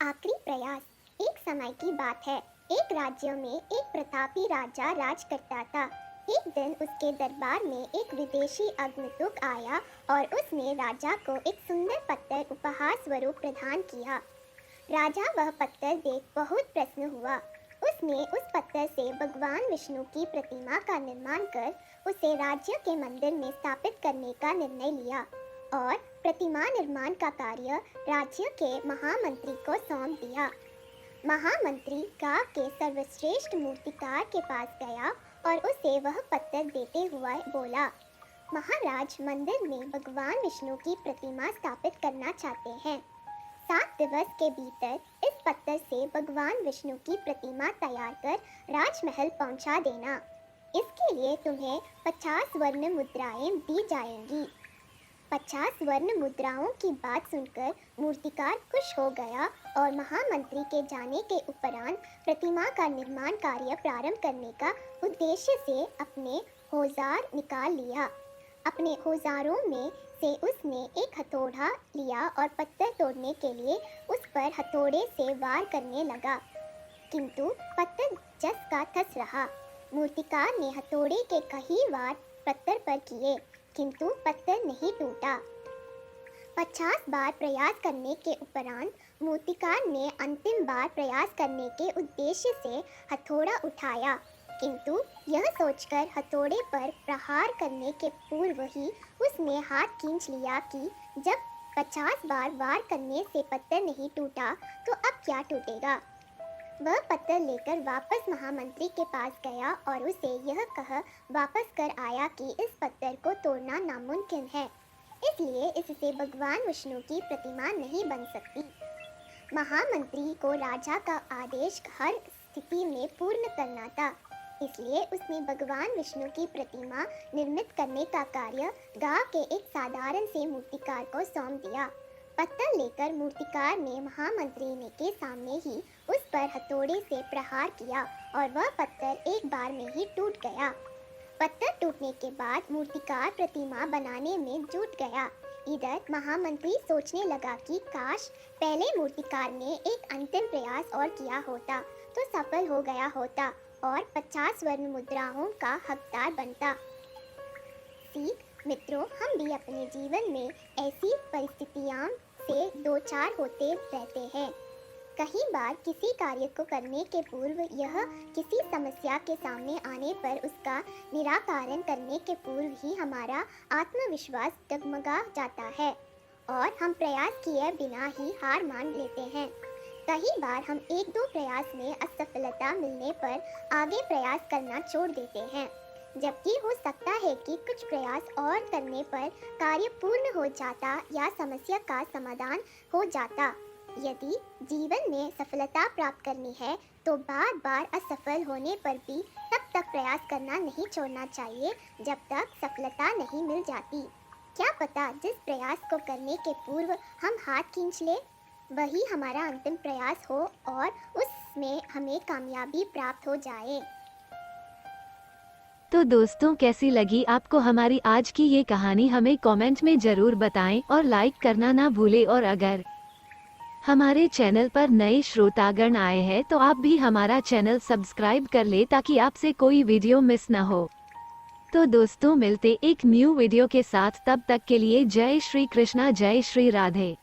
आखिरी प्रयास। एक समय की बात है। एक राज्य में एक प्रतापी राजा राज करता था। एक दिन उसके दरबार में एक विदेशी अग्नितुक आया और उसने राजा को एक सुंदर पत्थर उपहार स्वरूप प्रदान किया। राजा वह पत्थर देख बहुत प्रसन्न हुआ। उसने उस पत्थर से भगवान विष्णु की प्रतिमा का निर्माण कर उसे राज्य के मंदिर में स्थापित करने का निर्णय लिया और प्रतिमा निर्माण का कार्य राज्य के महामंत्री को सौंप दिया। महामंत्री गांव के सर्वश्रेष्ठ मूर्तिकार के पास गया और उसे वह पत्थर देते हुए बोला, महाराज, मंदिर में भगवान विष्णु की प्रतिमा स्थापित करना चाहते हैं। 7 दिवस के भीतर इस पत्थर से भगवान विष्णु की प्रतिमा तैयार कर राजमहल पहुंचा देना। इसके लिए तुम्हें 50 स्वर्ण मुद्राएं दी जाएंगी। 50 स्वर्ण मुद्राओं की बात सुनकर मूर्तिकार खुश हो गया और महामंत्री के जाने के उपरांत प्रतिमा का निर्माण कार्य प्रारंभ करने का उद्देश्य से अपने औजार निकाल लिया। अपने औजारों में से उसने एक हथौड़ा लिया और पत्थर तोड़ने के लिए उस पर हथौड़े से वार करने लगा, किंतु पत्थर जस का तस रहा। मूर्तिकार ने हथौड़े के कई वार पत्थर पर किए, किंतु पत्थर नहीं टूटा। 50 बार प्रयास करने के उपरांत मूर्तिकार ने अंतिम बार प्रयास करने के उद्देश्य से हथौड़ा उठाया, किंतु यह सोचकर हथौड़े पर प्रहार करने के पूर्व ही उसने हाथ खींच लिया कि जब 50 बार वार करने से पत्थर नहीं टूटा तो अब क्या टूटेगा। वह पत्थर लेकर वापस महामंत्री के पास गया और उसे यह कह वापस कर आया कि इस पत्थर को तोड़ना नामुमकिन है, इसलिए इससे भगवान विष्णु की प्रतिमा नहीं बन सकती। महामंत्री को राजा का आदेश हर स्थिति में पूर्ण करना था, इसलिए उसने भगवान विष्णु की प्रतिमा निर्मित करने का कार्य गांव के एक साधारण से मूर्तिकार को सौंप दिया। पत्थर लेकर मूर्तिकार ने महामंत्री ने के सामने ही उस पर हथौड़े से प्रहार किया और वह पत्थर एक बार में ही टूट गया। पत्थर टूटने के बाद मूर्तिकार प्रतिमा बनाने में जुट गया। इधर महामंत्री सोचने लगा कि काश पहले मूर्तिकार ने एक अंतिम प्रयास और किया होता तो सफल हो गया होता और 50 स्वर्ण मुद्राओं का हकदार बनता। सीख मित्रों, हम भी अपने जीवन में ऐसी परिस्थितियों से दो चार होते रहते हैं। कई बार किसी कार्य को करने के पूर्व यह किसी समस्या के सामने आने पर उसका निराकरण करने के पूर्व ही हमारा आत्मविश्वास डगमगा जाता है और हम प्रयास किए बिना ही हार मान लेते हैं। कई बार हम 1-2 प्रयास में असफलता मिलने पर आगे प्रयास करना छोड़ देते हैं, जबकि हो सकता है कि कुछ प्रयास और करने पर कार्य पूर्ण हो जाता या समस्या का समाधान हो जाता। यदि जीवन में सफलता प्राप्त करनी है तो बार बार असफल होने पर भी तब तक प्रयास करना नहीं छोड़ना चाहिए जब तक सफलता नहीं मिल जाती। क्या पता जिस प्रयास को करने के पूर्व हम हाथ खींच ले वही हमारा अंतिम प्रयास हो और उसमें हमें कामयाबी प्राप्त हो जाए। तो दोस्तों, कैसी लगी आपको हमारी आज की ये कहानी? हमें कमेंट में जरूर बताएं और लाइक करना ना भूलें। और अगर हमारे चैनल पर नए श्रोतागण आए हैं तो आप भी हमारा चैनल सब्सक्राइब कर ले ताकि आपसे कोई वीडियो मिस ना हो। तो दोस्तों, मिलते एक न्यू वीडियो के साथ, तब तक के लिए जय श्री कृष्णा, जय श्री राधे।